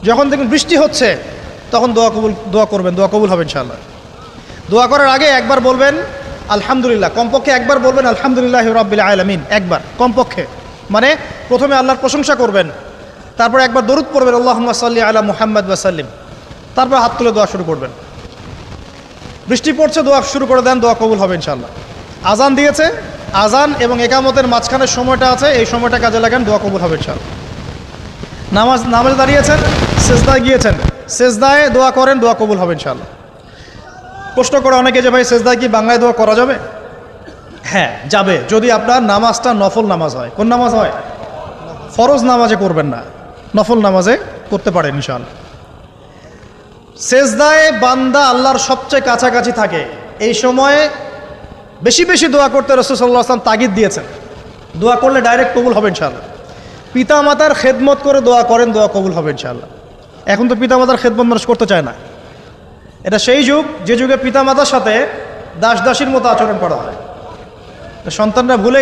যখন দেখবেন বৃষ্টি হচ্ছে তখন দোয়া করবেন, দোয়া কবুল হবে ইনশাআল্লাহ। দোয়া করার আগে একবার বলবেন আলহামদুলিল্লাহ, কমপক্ষে একবার বলবেন আলহামদুলিল্লাহ রাব্বিল আলামিন, একবার কমপক্ষে। মানে প্রথমে আল্লাহর প্রশংসা করবেন, তারপর একবার দরুদ পড়বেন আল্লাহুম্মা সাল্লি আলা মুহাম্মাদ ওয়া সাল্লিম, তারপর হাত তুলে দোয়া শুরু করবেন। বৃষ্টি পড়ছে, দোয়া শুরু করে দেন, দোয়া কবুল হবে ইনশাআল্লাহ। আজান দিয়েছে, আজান এবং একামতের মাঝখানের সময়টা আছে, এই সময়টা কাজে লাগান, দোয়া কবুল হবে ইনশাআল্লাহ। নামাজে দাঁড়িয়েছেন, সেজদায় গিয়েছেন, সেজদায় দোয়া করেন, দোয়া কবুল হবে ইনশাআল্লাহ। প্রশ্ন করে অনেকে যে ভাই সেজদায় কি বাংলায় দোয়া করা যাবে? হ্যাঁ যাবে, যদি আপনার নামাজটা নফল নামাজ হয়। কোন নামাজ হয়? ফরজ নামাজে করবেন না, নফল নামাজে করতে পারেন ইনশাআল্লাহ। সেজদায় বান্দা আল্লাহর সবচেয়ে কাছাকাছি থাকে, এই সময়ে বেশি বেশি দোয়া করতে রাসূল সাল্লাল্লাহু আলাইহি ওয়াসাল্লাম তাগিদ দিয়েছেন। দোয়া করলে ডাইরেক্ট কবুল হবে ইনশাআল্লাহ। পিতা মাতার খেদমত করে দোয়া করেন, দোয়া কবুল হবে ইনশাআল্লাহ। এখন তো পিতা মাতার খেদমত মানুষ করতে চায় না। এটা সেই যুগ যে যুগে পিতা মাতার সাথে দাস দাসীর মতো আচরণ করা হয়। সন্তানরা ভুলে